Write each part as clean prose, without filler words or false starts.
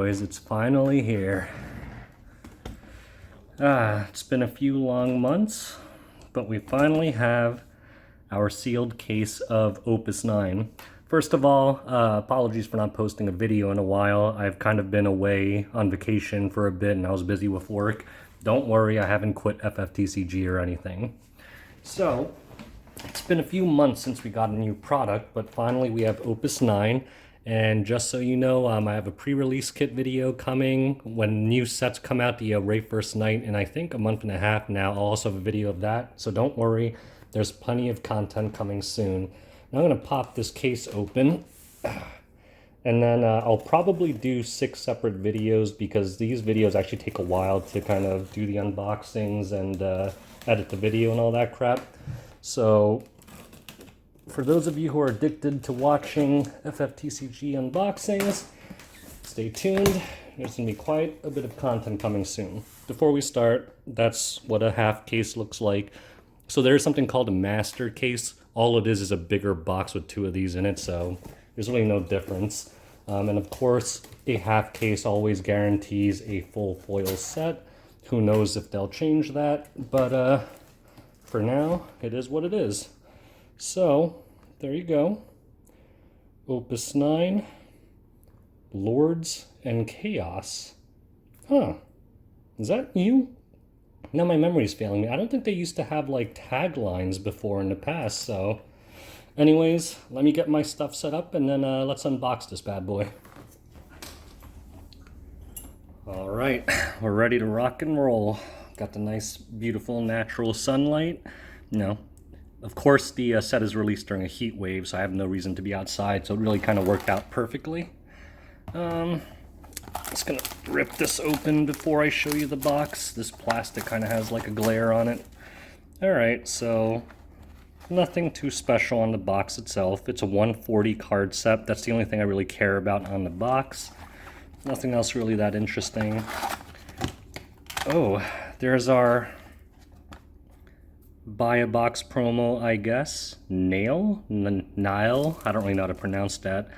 boys, it's finally here. It's been a few long months, but we finally have our sealed case of Opus IX. First of all, apologies for not posting a video in a while. I've kind of been away on vacation for a bit and I was busy with work. Don't worry, I haven't quit FFTCG or anything. So, it's been a few months since we got a new product, but finally we have Opus IX. And just so you know, I have a pre-release kit video coming when new sets come out the very first night in I think a month and a half now. I'll also have a video of that, so don't worry. There's plenty of content coming soon. Now I'm going to pop this case open, and then I'll probably do 6 separate videos because these videos actually take a while to kind of do the unboxings and edit the video and all that crap. So for those of you who are addicted to watching FFTCG unboxings, stay tuned. There's going to be quite a bit of content coming soon. Before we start, that's what a half case looks like. So there's something called a master case. All it is a bigger box with 2 of these in it, so there's really no difference. And of course, a half case always guarantees a full foil set. Who knows if they'll change that, but for now, it is what it is. So, there you go. Opus IX, Lords and Chaos. Huh. Is that new? Now my memory's failing me. I don't think they used to have like taglines before in the past, so. Anyways, let me get my stuff set up and then let's unbox this bad boy. Alright, we're ready to rock and roll. Got the nice, beautiful, natural sunlight. No. Of course, the set is released during a heat wave, so I have no reason to be outside, so it really kind of worked out perfectly. Just gonna rip this open before I show you the box. This plastic kind of has like a glare on it. Alright, so nothing too special on the box itself. It's a 140 card set. That's the only thing I really care about on the box. Nothing else really that interesting. Oh, there's our buy a box promo, I guess. Nile? I don't really know how to pronounce that.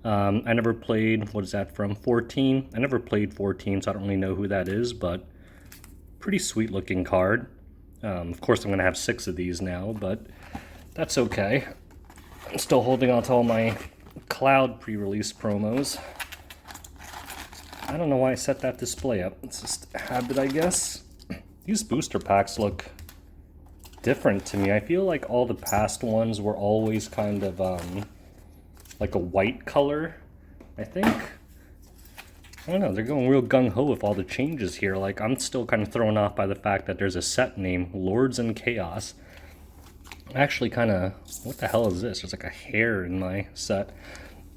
I never played, what is that from? 14? I never played 14, so I don't really know who that is, but pretty sweet looking card. Of course I'm going to have 6 of these now, but that's okay. I'm still holding on to all my Cloud pre-release promos. I don't know why I set that display up. It's just a habit, I guess. These booster packs look different to me. I feel like all the past ones were always kind of like a white color, I think. I don't know, they're going real gung-ho with all the changes here. Like, I'm still kind of thrown off by the fact that there's a set name, Lords and Chaos. Actually kind of, what the hell is this? There's like a hair in my set.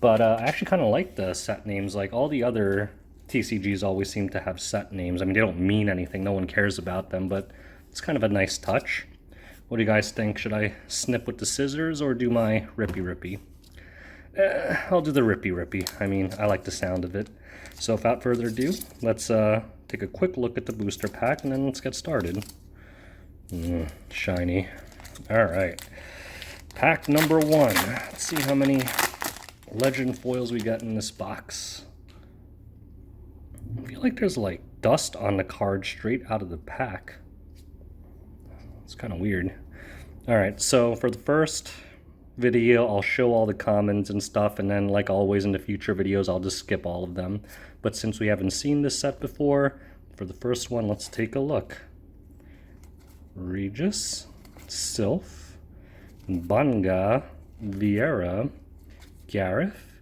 But I actually kind of like the set names. Like, all the other TCGs always seem to have set names. I mean, they don't mean anything, no one cares about them, but it's kind of a nice touch. What do you guys think? Should I snip with the scissors or do my rippy-rippy? I'll do the rippy-rippy. I mean, I like the sound of it. So without further ado, let's take a quick look at the booster pack and then let's get started. Shiny. Alright. Pact number 1. Let's see how many legend foils we got in this box. I feel like there's like dust on the card straight out of the pack. It's kind of weird. Alright, so for the first video, I'll show all the commons and stuff, and then like always in the future videos, I'll just skip all of them. But since we haven't seen this set before, for the first one, let's take a look. Regis, Sylph, Bunga, Vieira, Gareth,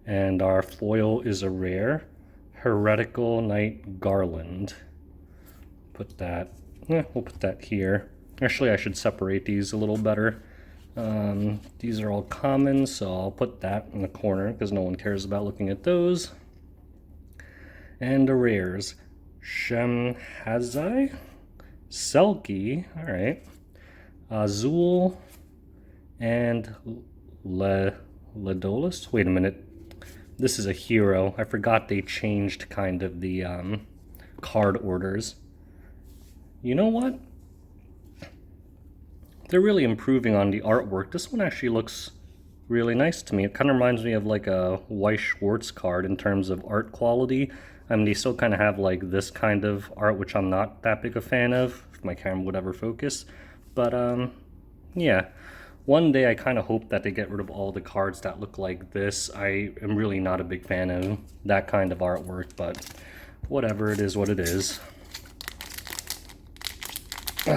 and our foil is a rare, Heretical Knight Garland. Put that, we'll put that here. Actually, I should separate these a little better. These are all common, so I'll put that in the corner because no one cares about looking at those. And the rares. Shemhazai, Selkie, alright, Azul, and Ledolis. Wait a minute. This is a hero. I forgot they changed kind of the card orders. You know what? They're really improving on the artwork. This one actually looks really nice to me. It kind of reminds me of like a Weiss Schwarz card in terms of art quality. I mean, they still kind of have like this kind of art, which I'm not that big a fan of, if my camera would ever focus. But yeah. One day I kind of hope that they get rid of all the cards that look like this. I am really not a big fan of that kind of artwork, but whatever, it is what it is.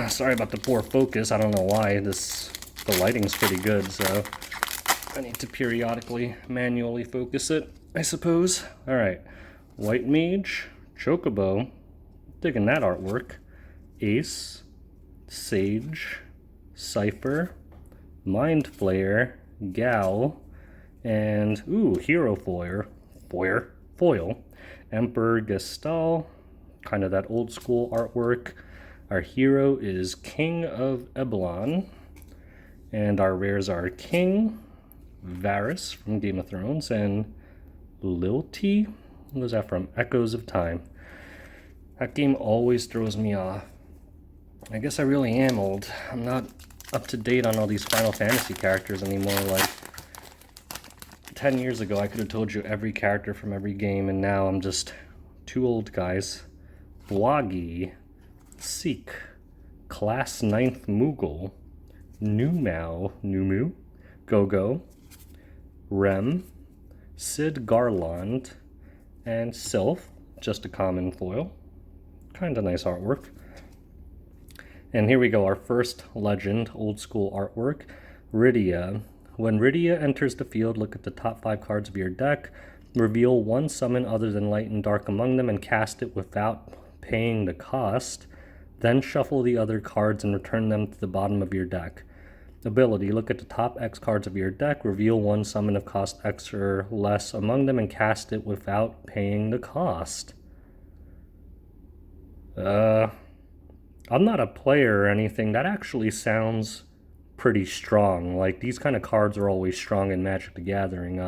Sorry about the poor focus. I don't know why. The lighting's pretty good, so I need to periodically manually focus it, I suppose. Alright, White Mage, Chocobo, digging that artwork, Ace, Sage, Cypher, Mind Flayer, Gal, and, ooh, Hero Foil, Emperor Gestal, kind of that old school artwork. Our hero is King of Eberron, and our rares are King, Varys from Game of Thrones, and Lilty. What was that from? Echoes of Time. That game always throws me off. I guess I really am old. I'm not up to date on all these Final Fantasy characters anymore. Like 10 years ago I could have told you every character from every game, and now I'm just too old, guys. Bloggy, Seek, Class 9th Moogle, Numu, Gogo, Rem, Sid Garland, and Sylph, just a common foil. Kinda nice artwork. And here we go, our first legend, old school artwork, Rydia. When Rydia enters the field, look at the top 5 cards of your deck, reveal one summon other than light and dark among them, and cast it without paying the cost. Then shuffle the other cards and return them to the bottom of your deck. Ability, look at the top X cards of your deck, reveal one summon of cost X or less among them, and cast it without paying the cost. I'm not a player or anything. That actually sounds pretty strong. Like, these kind of cards are always strong in Magic the Gathering.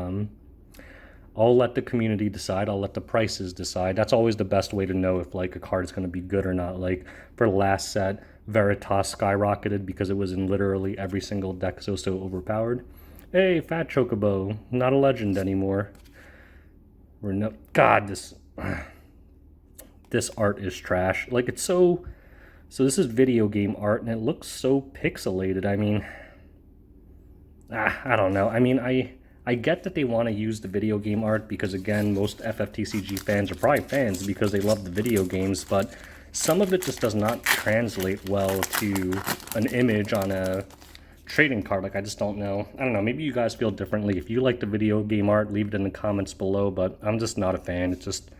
I'll let the community decide. I'll let the prices decide. That's always the best way to know if like a card is going to be good or not. Like for the last set, Veritas skyrocketed because it was in literally every single deck, so overpowered. Hey, Fat Chocobo, not a legend anymore. God, this art is trash. Like, it's so this is video game art, and it looks so pixelated. I mean, I don't know. I mean, I get that they want to use the video game art because, again, most FFTCG fans are probably fans because they love the video games, but some of it just does not translate well to an image on a trading card. Like, I just don't know. I don't know. Maybe you guys feel differently. If you like the video game art, leave it in the comments below, but I'm just not a fan. It just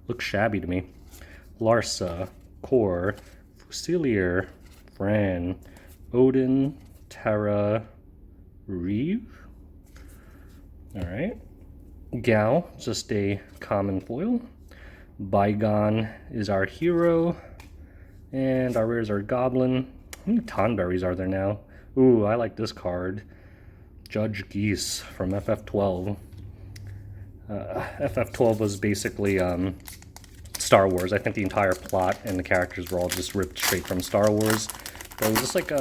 looks shabby to me. Larsa, Core, Fusilier, Fran, Odin, Terra, Reeve. Alright. Gal, just a common foil. Bygone is our hero. And our rares are Goblin. How many Tonberries are there now? Ooh, I like this card. Judge Geese from FF12. FF12 was basically Star Wars. I think the entire plot and the characters were all just ripped straight from Star Wars. But it was just like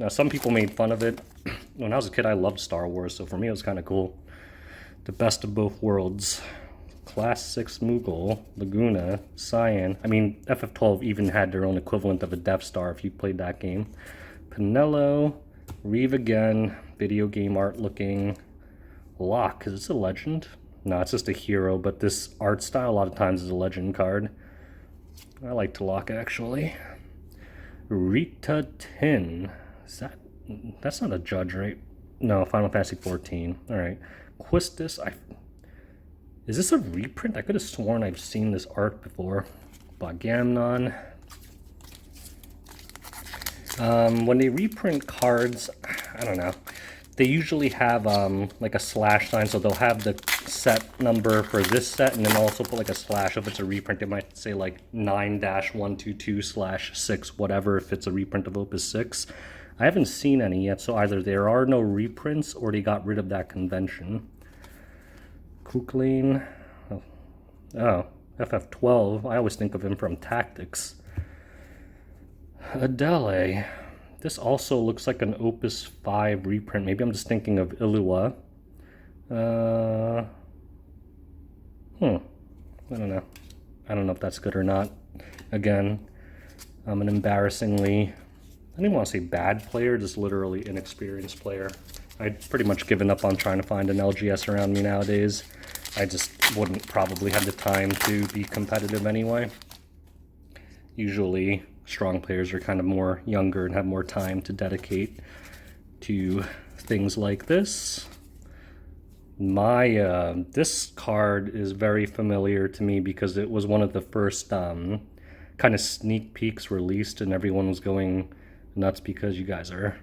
some people made fun of it. When I was a kid, I loved Star Wars, so for me it was kind of cool. The best of both worlds. Class 6 Moogle, Laguna, Cyan. I mean, FF12 even had their own equivalent of a Death Star if you played that game. Pinello, Reeve again, video game art looking. Locke, is this a legend? No, it's just a hero, but this art style a lot of times is a legend card. I like to Locke, actually. Rita Tin. That's not a judge, right? No, Final Fantasy 14. Alright. Quistis, is this a reprint? I could have sworn I've seen this art before. Bagamnon. When they reprint cards, I don't know. They usually have like a slash sign, so they'll have the set number for this set, and then also put like a slash. If it's a reprint, it might say like 9-122/6, whatever, if it's a reprint of Opus 6. I haven't seen any yet, so either there are no reprints or they got rid of that convention. Kuklein. Oh, FF12. I always think of him from Tactics. Adele. This also looks like an Opus 5 reprint. Maybe I'm just thinking of Illua. I don't know. I don't know if that's good or not. Again, I'm an embarrassingly, I don't want to say bad player, just literally inexperienced player. I'd pretty much given up on trying to find an LGS around me nowadays. I just wouldn't probably have the time to be competitive anyway. Usually, strong players are kind of more younger and have more time to dedicate to things like this. This card is very familiar to me because it was one of the first kind of sneak peeks released, and everyone was going nuts because you guys are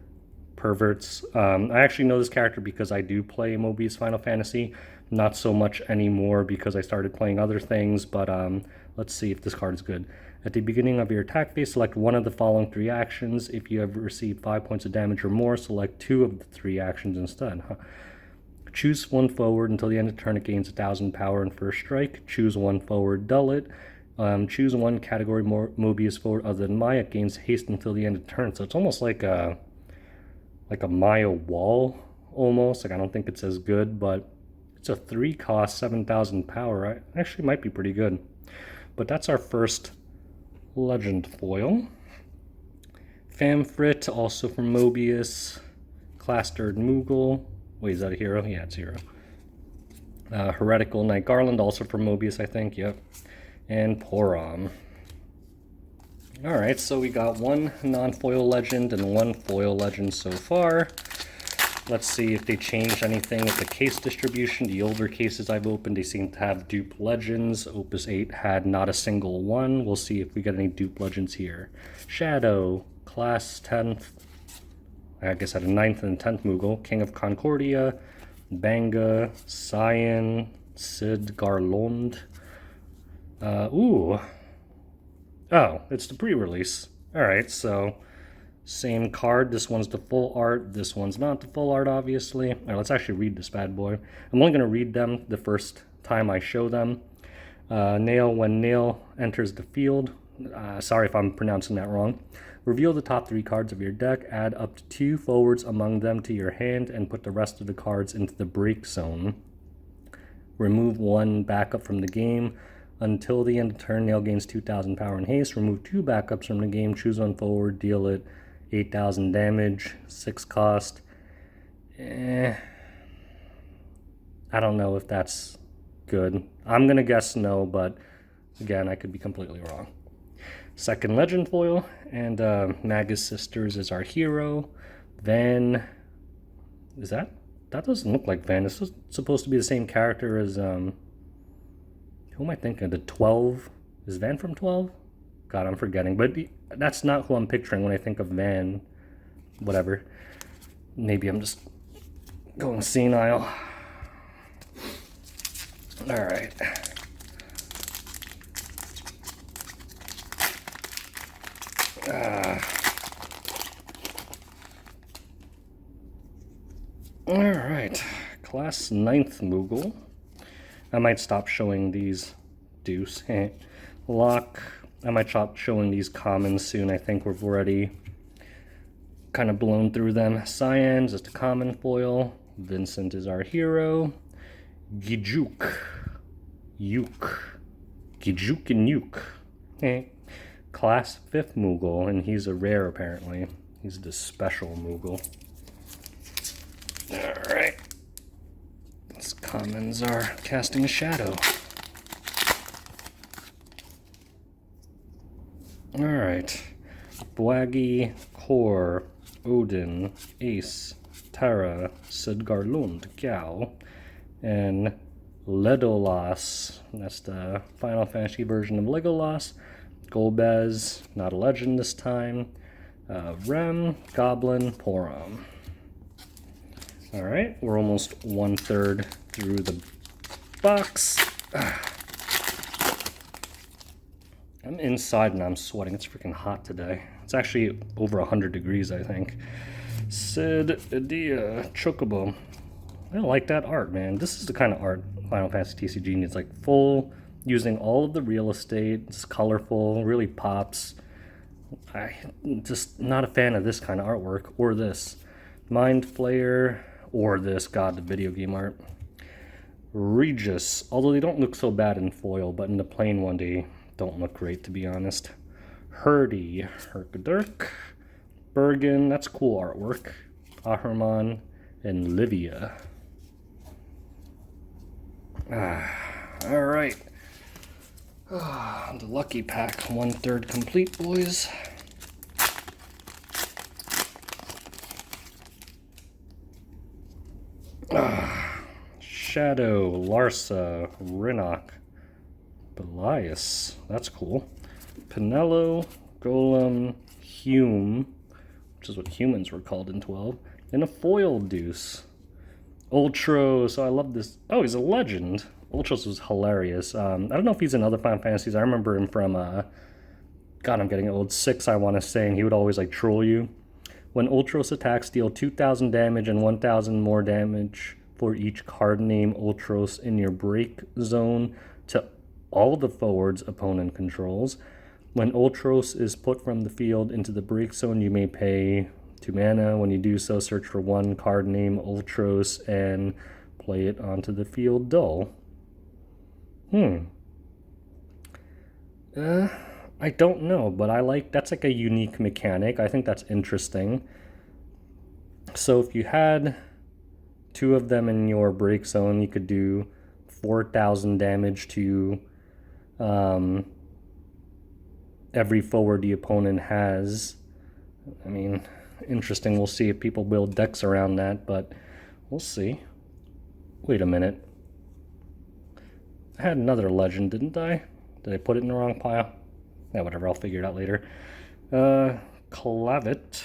perverts. I actually know this character because I do play Mobius Final Fantasy, not so much anymore because I started playing other things, but let's see if this card is good. At the beginning of your attack phase, select one of the following 3 actions. If you have received 5 points of damage or more, select 2 of the 3 actions instead. Choose 1 forward until the end of the turn. It gains 1,000 power in first strike. Choose 1 forward, dull it. Choose 1 category Mobius forward other than Maya. It gains haste until the end of the turn. So it's almost like a Maya wall, almost. Like, I don't think it's as good, but it's a 3 cost, 7,000 power. I actually might be pretty good. But that's our first legend foil. Famfrit, also from Mobius. Class 3rd Moogle. Wait, is that a hero? Yeah, it's a hero. Heretical Knight Garland, also from Mobius, I think. Yep. And Porom. Alright, so we got 1 non-foil legend and 1 foil legend so far. Let's see if they changed anything with the case distribution. The older cases I've opened, they seem to have dupe legends. Opus 8 had not a single one. We'll see if we get any dupe legends here. Shadow, Class 10th. I guess at a 9th and 10th Moogle. King of Concordia, Banga, Cyan, Sid Garlond. Oh, it's the pre-release. Alright, so same card. This one's the full art. This one's not the full art, obviously. Alright, let's actually read this bad boy. I'm only going to read them the first time I show them. Nail, when Nail enters the field. Sorry if I'm pronouncing that wrong. Reveal the top 3 cards of your deck, add up to 2 forwards among them to your hand, and put the rest of the cards into the break zone. Remove 1 backup from the game. Until the end of turn, Nail gains 2,000 power and haste. Remove 2 backups from the game, choose 1 forward, deal it 8,000 damage, 6 cost. I don't know if that's good. I'm going to guess no, but again, I could be completely wrong. Second legend foil, and Magus Sisters is our hero. Van, is that doesn't look like Van. This is supposed to be the same character as, who am I thinking? The 12? Is Van from 12? God, I'm forgetting, but that's not who I'm picturing when I think of Van. Whatever. Maybe I'm just going senile. Alright. Alright, Class 9th Moogle. I might stop showing these deuce. Lock. I might stop showing these commons soon. I think we've already kind of blown through them. Cyan, just a common foil. Vincent is our hero. Gijuk. Yuk. Gijuk and Yuk. Class 5th Moogle, and he's a rare apparently. He's the special Moogle. Alright. These commons are casting a shadow. Alright. Bwagi, Kor, Odin, Ace, Tara, Sidgarlund, Gao, and Legolas. That's the Final Fantasy version of Legolas. Golbez, not a legend this time. Rem, Goblin, Porom. Alright, we're almost 1/3 through the box. I'm inside and I'm sweating. It's freaking hot today. It's actually over 100 degrees, I think. Sid, Adia, Chocobo. I don't like that art, man. This is the kind of art Final Fantasy TCG needs. Like full, using all of the real estate. It's colorful, really pops. I'm just not a fan of this kind of artwork. Or this. Mind Flayer. Or this. God, the video game art. Regis, although they don't look so bad in foil, but in the plain one they don't look great, to be honest. Herdy, Herkadirk, Bergen, that's cool artwork. Ahriman, and Livia. Alright. The lucky pack, 1/3 complete, boys. Shadow, Larsa, Rinnock, Belias, that's cool. Pinello, Golem, Hume, which is what humans were called in 12, and a foil deuce. Ultros, I love this. Oh, he's a legend. Ultros was hilarious. I don't know if he's in other Final Fantasies. I remember him from, God, I'm getting old, 6, I want to say, and he would always, like, troll you. When Ultros attacks, deal 2,000 damage and 1,000 more damage for each card name Ultros in your break zone to all the forwards opponent controls. When Ultros is put from the field into the break zone, you may pay 2 mana. When you do so, search for one card name Ultros and play it onto the field dull. I don't know, but that's like a unique mechanic. I think that's interesting. So if you had 2 of them in your break zone, you could do 4,000 damage to every forward the opponent has. I mean, interesting. We'll see if people build decks around that, but we'll see. Wait a minute. I had another legend, didn't I? Did I put it in the wrong pile? Yeah, whatever, I'll figure it out later. Clavet,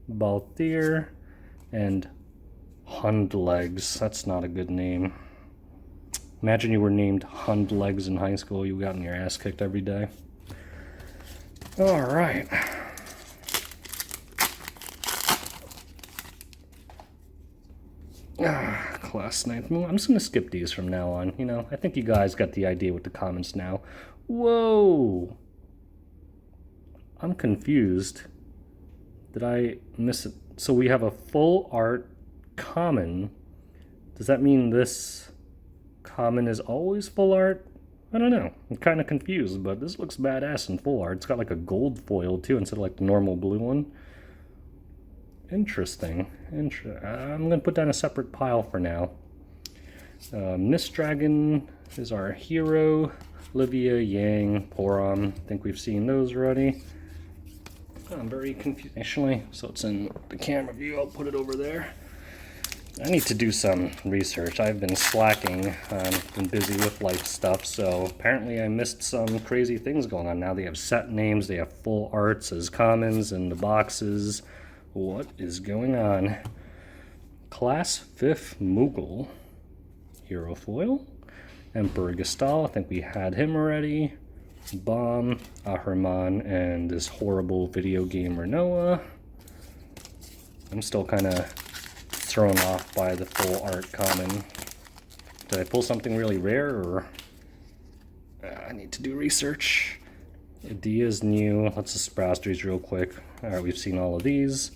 Balthier, and Hundlegs. That's not a good name. Imagine you were named Hundlegs in high school. You got your ass kicked every day. Alright. Class 9th Moon. I'm just going to skip these from now on. You know, I think you guys got the idea with the comments now. Whoa! I'm confused. Did I miss it? So we have a full art common. Does that mean this common is always full art? I don't know. I'm kind of confused, but this looks badass in full art. It's got like a gold foil too instead of like the normal blue one. Interesting. I'm going to put down a separate pile for now. Mist Dragon is our hero. Livia, Yang, Porom. I think we've seen those already. I'm very confused. Actually, so it's in the camera view. I'll put it over there. I need to do some research. I've been slacking. Been busy with life stuff, so apparently I missed some crazy things going on. Now they have set names, they have full arts as commons in the boxes. What is going on? Class 5th Moogle. Hero foil. Emperor Gestal, I think we had him already. Bomb, Ahriman, and this horrible video game Renoa. I'm still kind of thrown off by the full art common. Did I pull something really rare, or I need to do research? Idea's new. Let's just browse these real quick. Alright, we've seen all of these.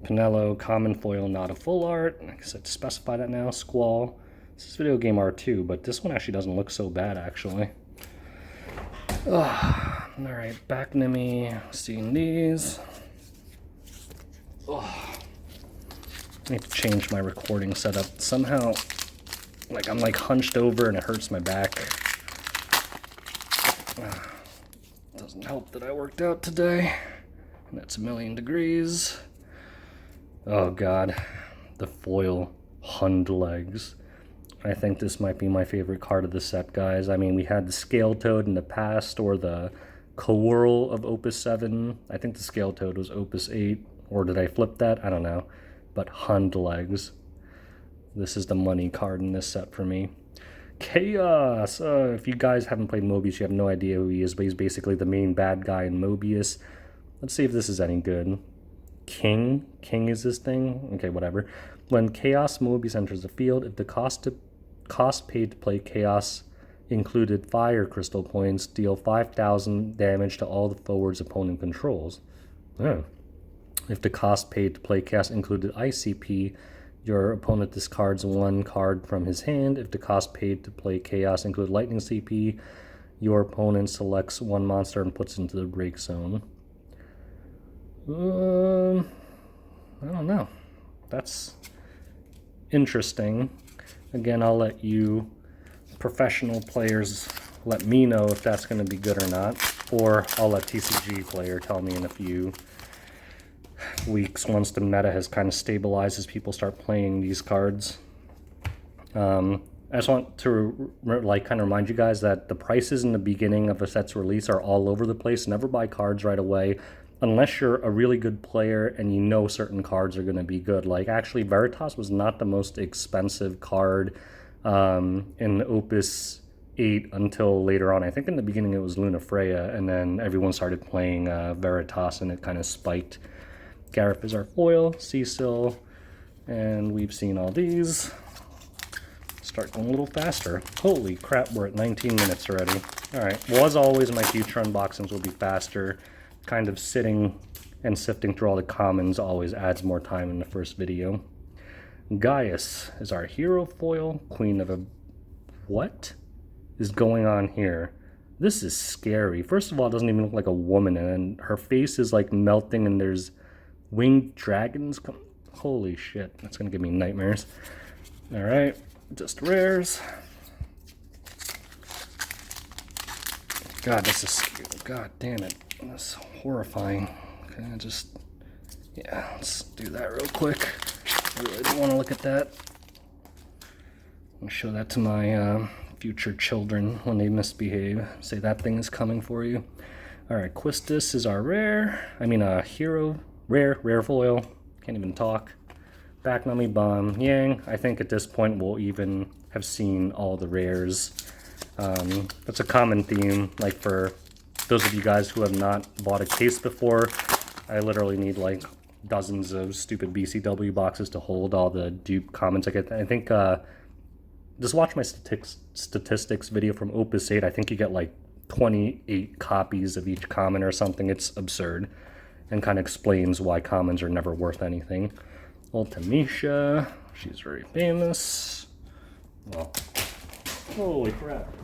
Pinello, common foil, not a full art. I guess I have to specify that now. Squall. This is video game R2, but this one actually doesn't look so bad, actually. Alright, back Nimi. Seeing these. I need to change my recording setup. Somehow, like, I'm like hunched over and it hurts my back. Doesn't help that I worked out today. And that's 1,000,000 degrees. Oh god, the foil Hundlegs. I think this might be my favorite card of the set, guys. I mean, we had the Scale Toad in the past, or the Coral of Opus 7. I think the Scale Toad was Opus 8, or did I flip that? I don't know. But Hundlegs. This is the money card in this set for me. Chaos! If you guys haven't played Mobius, you have no idea who he is, but he's basically the main bad guy in Mobius. Let's see if this is any good. King is this thing? Okay, whatever. When Chaos Mobius enters the field, if the cost paid to play Chaos included fire crystal points, deal 5,000 damage to all the forwards opponent controls. Oh. If the cost paid to play Chaos included ICP, Your opponent discards one card from his hand. If the cost paid to play Chaos include Lightning CP, your opponent selects one monster and puts it into the break zone. I don't know. That's interesting. Again, I'll let you professional players let me know if that's going to be good or not. Or I'll let TCG player tell me in a few weeks once the meta has kind of stabilized as people start playing these cards. I just want to kind of remind you guys that the prices in the beginning of a set's release are all over the place. Never buy cards right away unless you're a really good player and you know certain cards are going to be good. Like, actually, Veritas was not the most expensive card in Opus 8 until later on. I think in the beginning it was Luna Freya, and then everyone started playing Veritas and it kind of spiked. Gareth is our foil, Cecil, and we've seen all these. Start going a little faster. Holy crap, we're at 19 minutes already. Alright, well, as always, my future unboxings will be faster. Kind of sitting and sifting through all the commons always adds more time in the first video. Gaius is our hero foil, queen of a... What is going on here? This is scary. First of all, it doesn't even look like a woman, and her face is like melting and there's winged dragons. Holy shit, that's gonna give me nightmares. Alright, just rares. God, this is scary. God damn it. That's horrifying. Okay, yeah, let's do that real quick. I really don't want to look at that. I'll show that to my future children when they misbehave. Say that thing is coming for you. Alright, Quistis is our rare. Hero. Rare foil. Can't even talk. Pact Number One. Yang. I think at this point we'll even have seen all the rares. That's a common theme. Like, for those of you guys who have not bought a case before, I literally need like dozens of stupid BCW boxes to hold all the dupe commons I get. I think, just watch my statistics video from Opus 8. I think you get like 28 copies of each common or something. It's absurd, and kind of explains why commons are never worth anything. Ultimisha, she's very famous. Well, holy crap.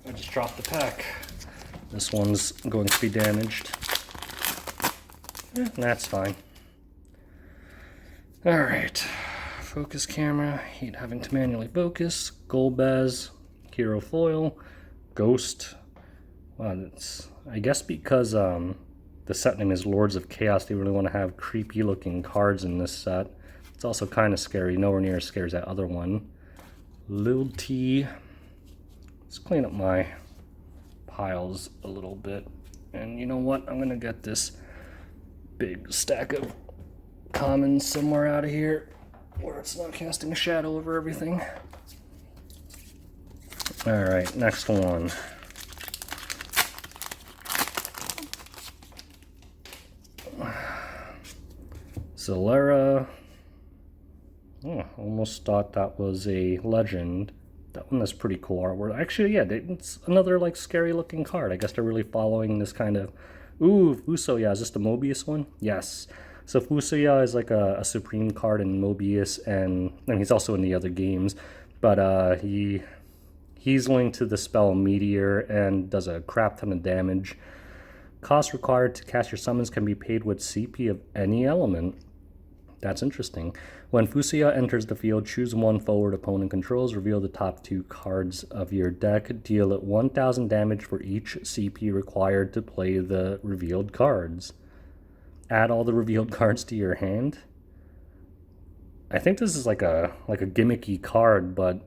I just dropped the pack. This one's going to be damaged. That's fine. Alright. Focus camera. Hate having to manually focus. Golbez. Hero foil. Ghost. Wow, that's... I guess because the set name is Lords of Chaos, they really want to have creepy looking cards in this set. It's also kind of scary. Nowhere near as scary as that other one. Lil T. Let's clean up my piles a little bit. And you know what? I'm going to get this big stack of commons somewhere out of here where it's not casting a shadow over everything. Alright, next one. Solera. Oh, almost thought that was a legend. That one is pretty cool artwork. Actually, yeah, it's another like scary looking card. I guess they're really following this kind of... Ooh, Fusoya. Is this the Mobius one? Yes. So Fusoya is like a supreme card in Mobius, and he's also in the other games. But he's linked to the spell Meteor and does a crap ton of damage. Cost required to cast your summons can be paid with CP of any element. That's interesting. When Fusoya enters the field, choose one forward opponent controls, reveal the top 2 cards of your deck, deal it 1000 damage for each CP required to play the revealed cards. Add all the revealed cards to your hand. I think this is like a gimmicky card, but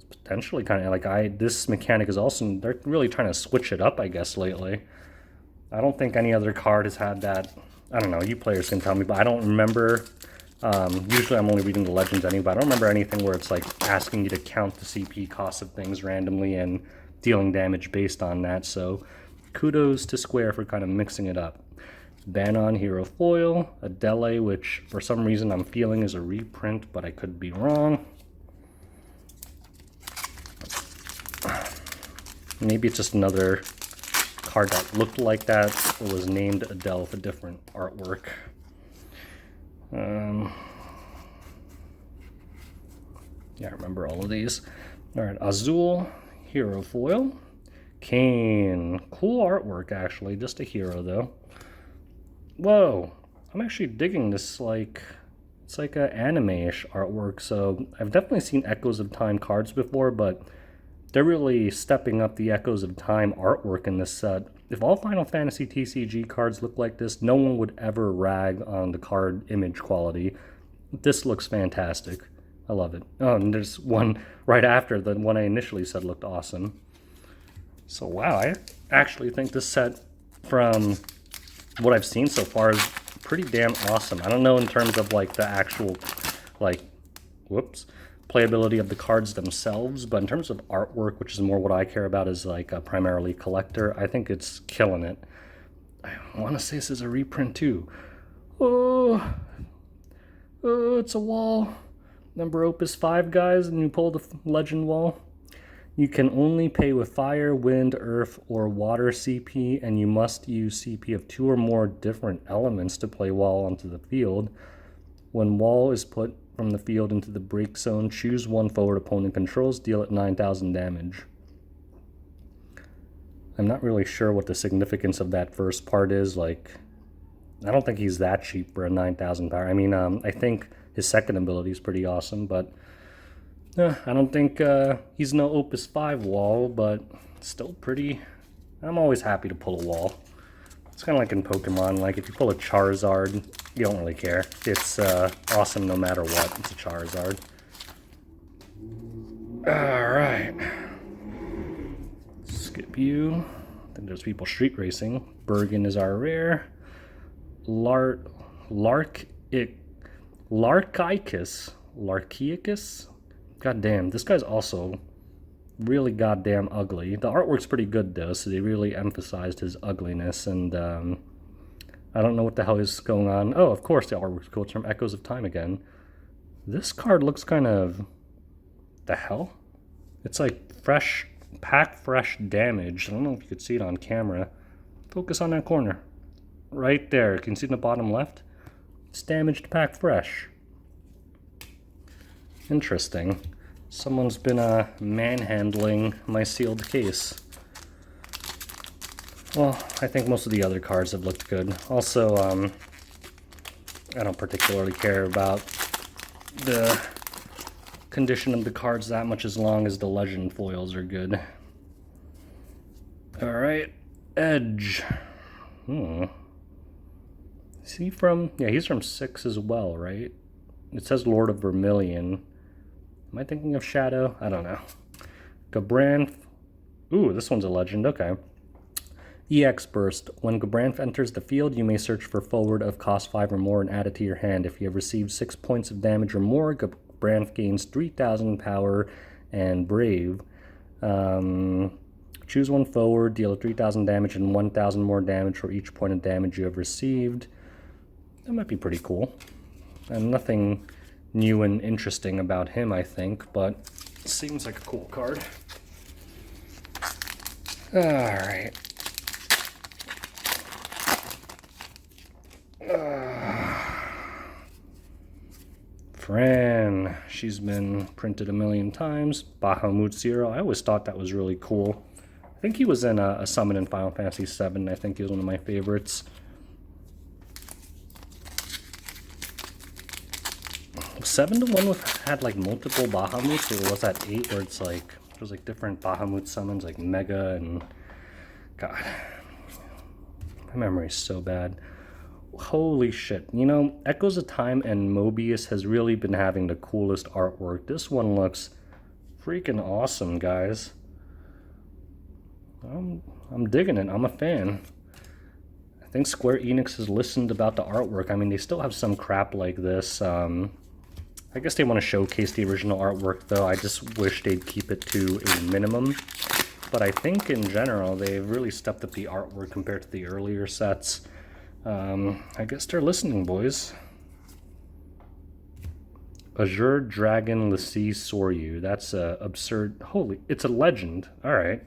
it's potentially kind of like this mechanic is also, they're really trying to switch it up, I guess, lately. I don't think any other card has had that. I don't know, you players can tell me, but I don't remember. Usually I'm only reading the legends anyway, but I don't remember anything where it's like asking you to count the CP cost of things randomly and dealing damage based on that. So kudos to Square for kind of mixing it up. Banon Hero Foil, Adele, which for some reason I'm feeling is a reprint, but I could be wrong. Maybe it's just another card that looked like that or was named Adele with a different artwork. Yeah, I remember all of these. All right, Azul, hero foil. Kane, cool artwork actually, just a hero though. Whoa, I'm actually digging this, like, it's like an anime-ish artwork, so I've definitely seen Echoes of Time cards before, but they're really stepping up the Echoes of Time artwork in this set. If all Final Fantasy TCG cards look like this, no one would ever rag on the card image quality. This looks fantastic. I love it. Oh, and there's one right after the one I initially said looked awesome. So wow, I actually think this set, from what I've seen so far, is pretty damn awesome. I don't know in terms of like the actual, like, playability of the cards themselves, but in terms of artwork, which is more what I care about as like a primarily collector, I think it's killing it. I want to say this is a reprint too. Oh, it's a wall. Number Opus 5, guys, and you pull the legend wall. You can only pay with fire, wind, earth, or water CP, and you must use CP of 2 or more different elements to play wall onto the field. When wall is put from the field into the break zone, choose one forward opponent controls, deal it 9,000 damage. I'm not really sure what the significance of that first part is. Like, I don't think he's that cheap for a 9,000 power. I mean, I think his second ability is pretty awesome, but I don't think he's no Opus 5 wall, but still pretty. I'm always happy to pull a wall. It's kind of like in Pokemon, like if you pull a Charizard, you don't really care. It's awesome no matter what. It's a Charizard. Alright. Skip you. Then there's people street racing. Bergen is our rare. Larcaicus? God damn, this guy's also really goddamn ugly. The artwork's pretty good though, so they really emphasized his ugliness, and I don't know what the hell is going on. Oh, of course the artwork's cool. It's from Echoes of Time again. This card looks kind of... the hell? It's like fresh, pack fresh damage. I don't know if you could see it on camera. Focus on that corner. Right there. Can you see in the bottom left? It's damaged pack fresh. Interesting. Someone's been manhandling my sealed case. Well, I think most of the other cards have looked good. Also, I don't particularly care about the condition of the cards that much as long as the legend foils are good. Alright, Edge. Is he from... yeah, he's from 6 as well, right? It says Lord of Vermilion. Am I thinking of Shadow? I don't know. Gabranth. Ooh, this one's a legend. Okay. EX Burst. When Gabranth enters the field, you may search for forward of cost 5 or more and add it to your hand. If you have received 6 points of damage or more, Gabranth gains 3,000 power and Brave. Choose one forward, deal 3,000 damage and 1,000 more damage for each point of damage you have received. That might be pretty cool. And nothing new and interesting about him, I think, but seems like a cool card. Alright. Fran. She's been printed a million times. Bahamut Zero. I always thought that was really cool. I think he was in a summon in Final Fantasy VII. I think he was one of my favorites. 7 the one with had like multiple Bahamuts, or was that 8 where it's like there's like different Bahamut summons like Mega and God, my memory's so bad. Holy shit. You know, Echoes of Time and Mobius has really been having the coolest artwork. This one looks freaking awesome, guys. I'm digging it. I'm a fan. I think Square Enix has listened about the artwork. I mean, they still have some crap like this. I guess they want to showcase the original artwork, though. I just wish they'd keep it to a minimum. But I think, in general, they've really stepped up the artwork compared to the earlier sets. I guess they're listening, boys. Azure Dragon Lassie Soryu. That's absurd. Holy, it's a legend. Alright.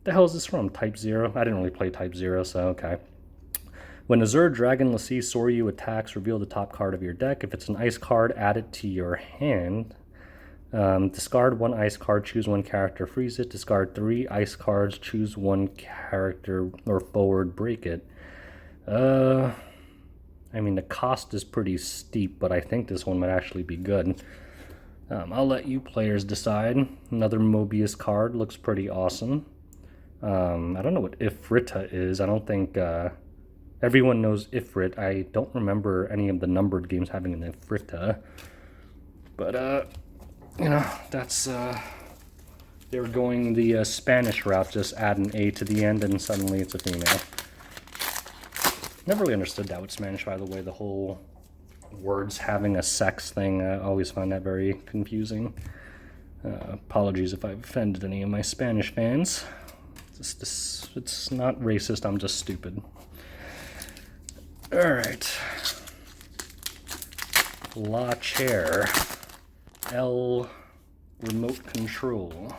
The hell is this from? Type 0? I didn't really play Type 0, so okay. When Azure Dragon Lassie Soryu attacks, reveal the top card of your deck. If it's an ice card, add it to your hand. Discard 1 ice card, choose 1 character, freeze it. Discard 3 ice cards, choose 1 character, or forward, break it. I mean, the cost is pretty steep, but I think this one might actually be good. I'll let you players decide. Another Mobius card, looks pretty awesome. I don't know what Ifrita is. I don't think everyone knows Ifrit. I don't remember any of the numbered games having an Ifrita. But, you know, that's, they were going the Spanish route, just add an A to the end and suddenly it's a female. Never really understood that with Spanish, by the way, the whole words having a sex thing. I always find that very confusing. Apologies if I've offended any of my Spanish fans. It's not racist, I'm just stupid. Alright. La Chair. L remote control.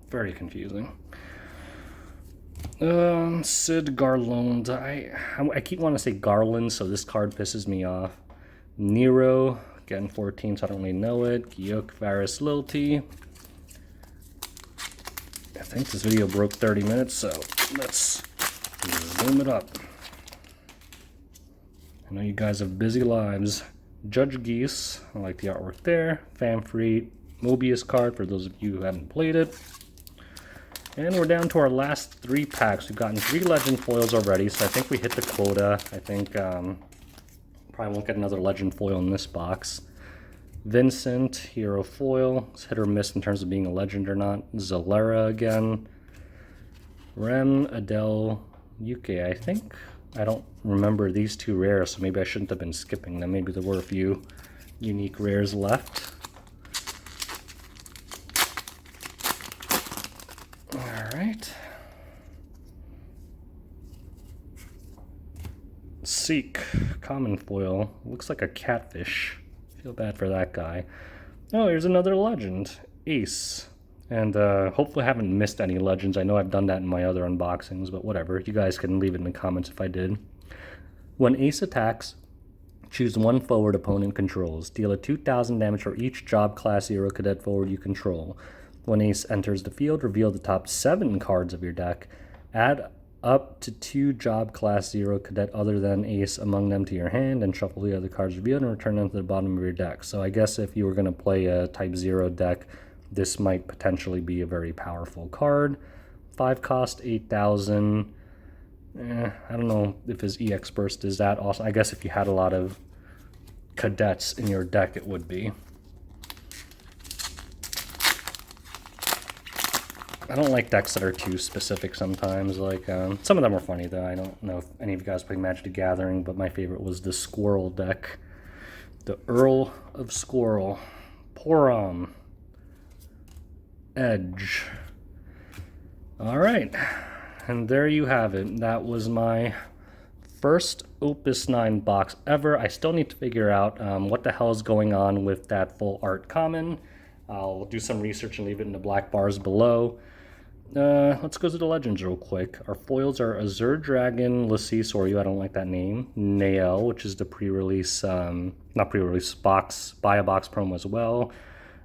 Very confusing. Sid Garland. I keep wanting to say Garland, so this card pisses me off. Nero, again 14, so I don't really know it. Gyok Varus Lilty. I think this video broke 30 minutes, so let's zoom it up. I know you guys have busy lives. Judge Geese, I like the artwork there. Famfree Mobius card for those of you who haven't played it. And we're down to our last 3 packs. We've gotten 3 legend foils already, so I think we hit the quota. I think probably won't get another legend foil in this box. Vincent, hero foil. It's hit or miss in terms of being a legend or not. Solera again. Rem, Adele, Yuke, I think. I don't remember these 2 rares, so maybe I shouldn't have been skipping them. Maybe there were a few unique rares left. Alright. Seek, common foil. Looks like a catfish. Feel bad for that guy. Oh, here's another legend. Ace. And hopefully I haven't missed any legends. I know I've done that in my other unboxings, but whatever. You guys can leave it in the comments if I did. When Ace attacks, choose 1 forward opponent controls. Deal a 2,000 damage for each job class 0 cadet forward you control. When Ace enters the field, reveal the top 7 cards of your deck. Add up to 2 job class 0 cadet other than Ace among them to your hand, and shuffle the other cards revealed and return them to the bottom of your deck. So I guess if you were going to play a type 0 deck, this might potentially be a very powerful card. 5 cost, 8,000. I don't know if his EX burst is that awesome. I guess if you had a lot of cadets in your deck, it would be. I don't like decks that are too specific sometimes. Like, some of them are funny, though. I don't know if any of you guys play Magic the Gathering, but my favorite was the Squirrel deck. The Earl of Squirrel. Porom. Edge. Alright. And there you have it. That was my first Opus IX box ever. I still need to figure out what the hell is going on with that full art common. I'll do some research and leave it in the black bars below. Let's go to the legends real quick. Our foils are Azure Dragon, Lassie Soryu, I don't like that name. Nael, which is the pre-release, not pre-release, buy a box promo as well.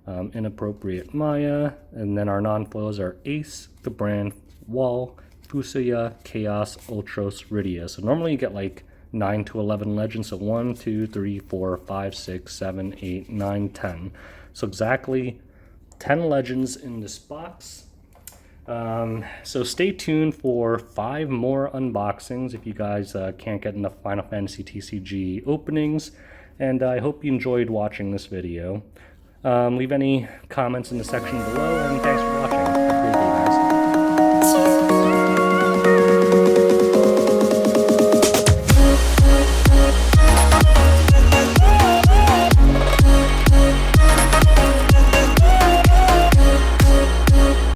Inappropriate Maya. And then our non-foils are Ace, the brand, Wall, Fusuya, Chaos, Ultros, Rydia. So normally you get like 9 to 11 legends. So 1, 2, 3, 4, 5, 6, 7, 8, 9, 10. So exactly 10 legends in this box. So stay tuned for 5 more unboxings if you guys can't get enough Final Fantasy TCG openings. And I hope you enjoyed watching this video. Leave any comments in the section below, and thanks for watching.